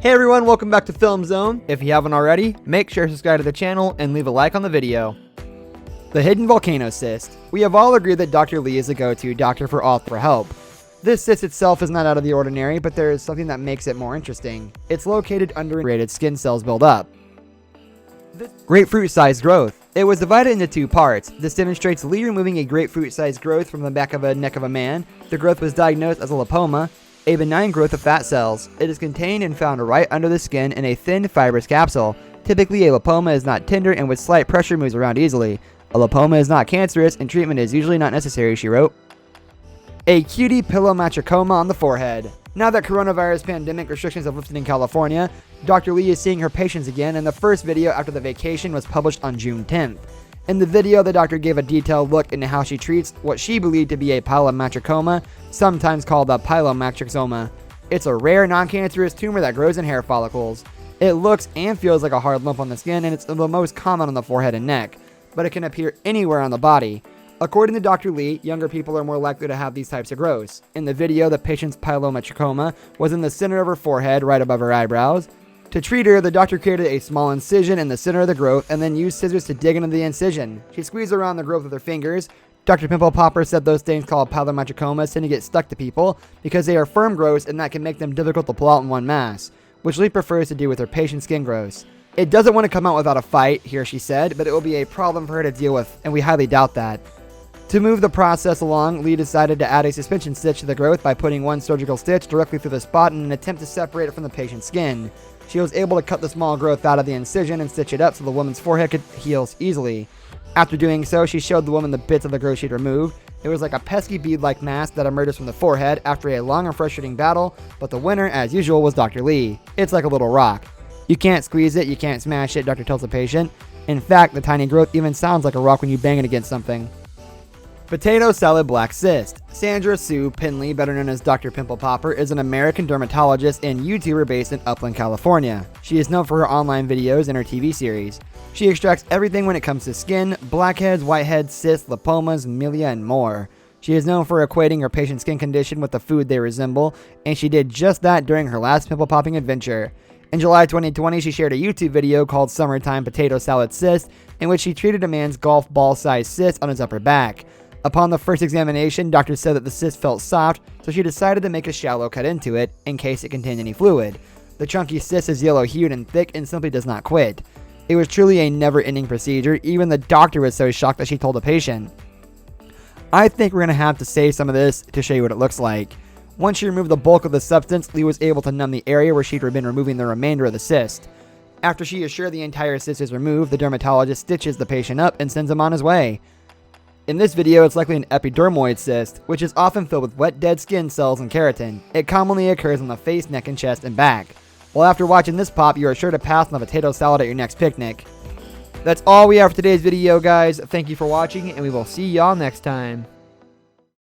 Hey everyone, welcome back to Film Zone. If you haven't already, make sure to subscribe to the channel and leave a like on the video. The hidden volcano cyst. We have all agreed that Dr. Lee is a go-to doctor for all for help. This cyst itself is not out of the ordinary, but there is something that makes it more interesting. It's located under rated skin cells build up. Grapefruit-sized growth. It was divided into two parts. This demonstrates Lee removing a grapefruit-sized growth from the back of a neck of a man. The growth was diagnosed as a lipoma, a benign growth of fat cells. It is contained and found right under the skin in a thin, fibrous capsule. Typically, a lipoma is not tender and with slight pressure moves around easily. A lipoma is not cancerous and treatment is usually not necessary, she wrote. A cutie pilomatrachoma on the forehead. Now that coronavirus pandemic restrictions have lifted in California, Dr. Lee is seeing her patients again, and the first video after the vacation was published on June 10th. In the video, the doctor gave a detailed look into how she treats what she believed to be a pilomatrachoma, sometimes called a pilomatrixoma. It's a rare, non-cancerous tumor that grows in hair follicles. It looks and feels like a hard lump on the skin, and it's the most common on the forehead and neck, but it can appear anywhere on the body. According to Dr. Lee, younger people are more likely to have these types of growths. In the video, the patient's pilomatrachoma was in the center of her forehead, right above her eyebrows. To treat her, the doctor created a small incision in the center of the growth and then used scissors to dig into the incision. She squeezed around the growth with her fingers. Dr. Pimple Popper said those things called pilomatrichomas tend to get stuck to people because they are firm growths and that can make them difficult to pull out in one mass, which Lee prefers to do with her patient's skin growths. It doesn't want to come out without a fight, here she said, but it will be a problem for her to deal with, and we highly doubt that. To move the process along, Lee decided to add a suspension stitch to the growth by putting one surgical stitch directly through the spot in an attempt to separate it from the patient's skin. She was able to cut the small growth out of the incision and stitch it up so the woman's forehead could heal easily. After doing so, she showed the woman the bits of the growth she'd removed. It was like a pesky bead-like mass that emerges from the forehead after a long and frustrating battle, but the winner, as usual, was Dr. Lee. It's like a little rock. You can't squeeze it, you can't smash it, doctor tells the patient. In fact, the tiny growth even sounds like a rock when you bang it against something. Potato salad black cyst. Sandra Sue Pinley, better known as Dr. Pimple Popper, is an American dermatologist and YouTuber based in Upland, California. She is known for her online videos and her TV series. She extracts everything when it comes to skin, blackheads, whiteheads, cysts, lipomas, milia, and more. She is known for equating her patient's skin condition with the food they resemble, and she did just that during her last pimple popping adventure. In July 2020, she shared a YouTube video called Summertime Potato Salad Cyst, in which she treated a man's golf ball-sized cyst on his upper back. Upon the first examination, doctors said that the cyst felt soft, so she decided to make a shallow cut into it, in case it contained any fluid. The chunky cyst is yellow-hued and thick and simply does not quit. It was truly a never-ending procedure. Even the doctor was so shocked that she told the patient. I think we're going to have to save some of this to show you what it looks like. Once she removed the bulk of the substance, Lee was able to numb the area where she'd been removing the remainder of the cyst. After she is sure the entire cyst is removed, the dermatologist stitches the patient up and sends him on his way. In this video, it's likely an epidermoid cyst, which is often filled with wet dead skin cells and keratin. It commonly occurs on the face, neck, and chest and back. Well, after watching this pop, you are sure to pass on a potato salad at your next picnic. That's all we have for today's video, guys. Thank you for watching, and we will see y'all next time.